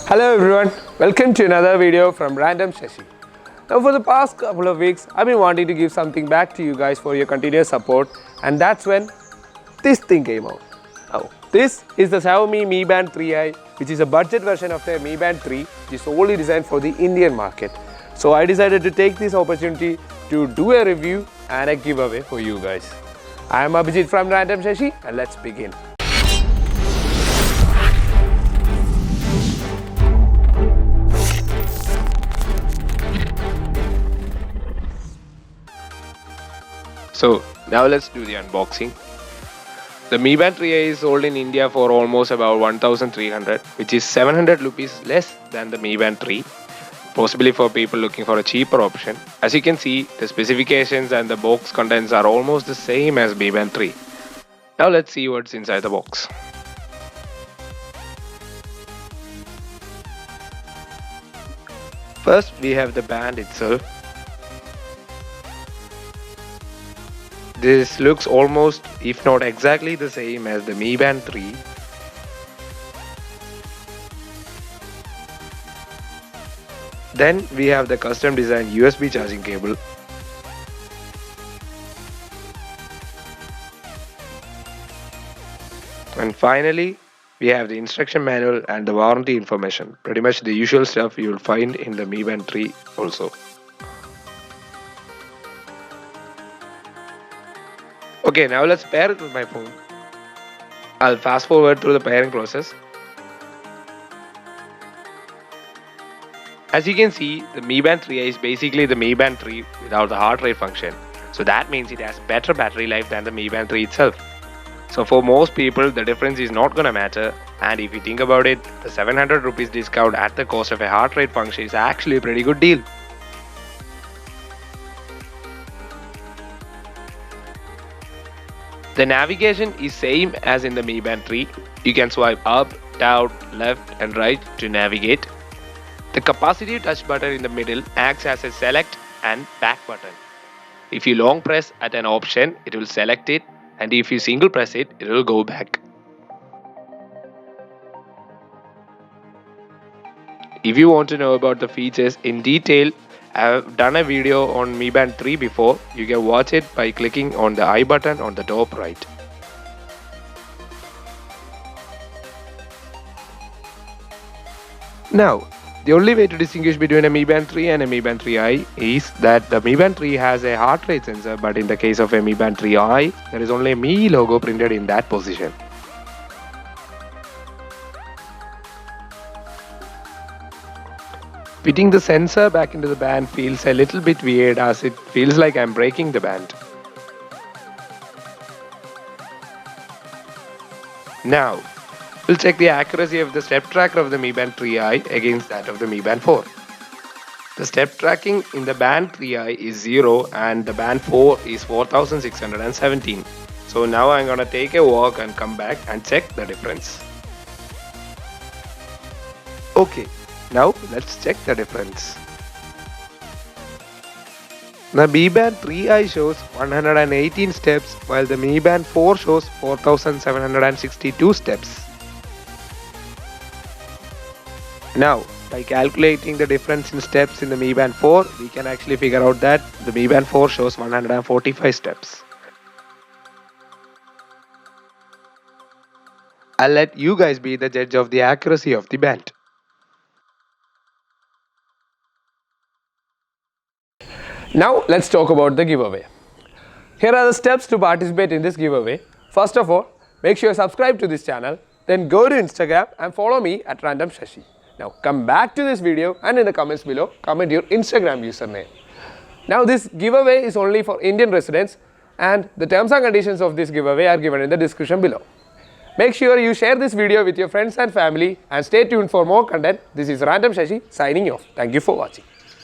Hello everyone, welcome to another video from Random Sasi. Now for the past couple of weeks, I've been wanting to give something back to you guys for your continuous support, and that's when this thing came out. Now, this is the Xiaomi Mi Band 3i, which is a budget version of the Mi Band 3, which is solely designed for the Indian market. So I decided to take this opportunity to do a review and a giveaway for you guys. I am Abhijit from Random Sasi, and let's begin. So now let's do the unboxing. The Mi Band 3i is sold in India for almost about 1300, which is 700 rupees less than the Mi Band 3, possibly for people looking for a cheaper option. As you can see, the specifications and the box contents are almost the same as Mi Band 3. Now let's see what's inside the box. First we have the band itself. This looks almost, if not exactly the same as the Mi Band 3. Then we have the custom designed USB charging cable. And finally, we have the instruction manual and the warranty information. Pretty much the usual stuff you will find in the Mi Band 3 also. Okay, now let's pair it with my phone. I'll fast forward through the pairing process. As you can see, the Mi Band 3i is basically the Mi Band 3 without the heart rate function. So that means it has better battery life than the Mi Band 3 itself. So for most people, the difference is not gonna matter, and if you think about it, the 700 rupees discount at the cost of a heart rate function is actually a pretty good deal. The navigation is same as in the Mi Band 3. You can swipe up, down, left and right to navigate. The capacitive touch button in the middle acts as a select and back button. If you long press at an option, it will select it, and if you single press it, it will go back. If you want to know about the features in detail, I have done a video on Mi Band 3 before. You can watch it by clicking on the I button on the top right. Now, the only way to distinguish between a Mi Band 3 and a Mi Band 3i is that the Mi Band 3 has a heart rate sensor, but in the case of a Mi Band 3i, there is only a Mi logo printed in that position. Fitting the sensor back into the band feels a little bit weird, as it feels like I'm breaking the band. Now, we'll check the accuracy of the step tracker of the Mi Band 3i against that of the Mi Band 4. The step tracking in the Band 3i is 0 and the Band 4 is 4617. So now I'm gonna take a walk and come back and check the difference. Okay. Now let's check the difference. The Mi Band 3i shows 118 steps while the Mi Band 4 shows 4762 steps. Now, by calculating the difference in steps in the Mi Band 4, we can actually figure out that the Mi Band 4 shows 145 steps. I'll let you guys be the judge of the accuracy of the band. Now let's talk about the giveaway. Here are the steps to participate in this giveaway. First of all, make sure you subscribe to this channel, then go to Instagram and follow me at Random Sasi. Now come back to this video and in the comments below, comment your Instagram username. Now this giveaway is only for Indian residents, and the terms and conditions of this giveaway are given in the description below. Make sure you share this video with your friends and family, and stay tuned for more content. This is Random Sasi signing off. Thank you for watching.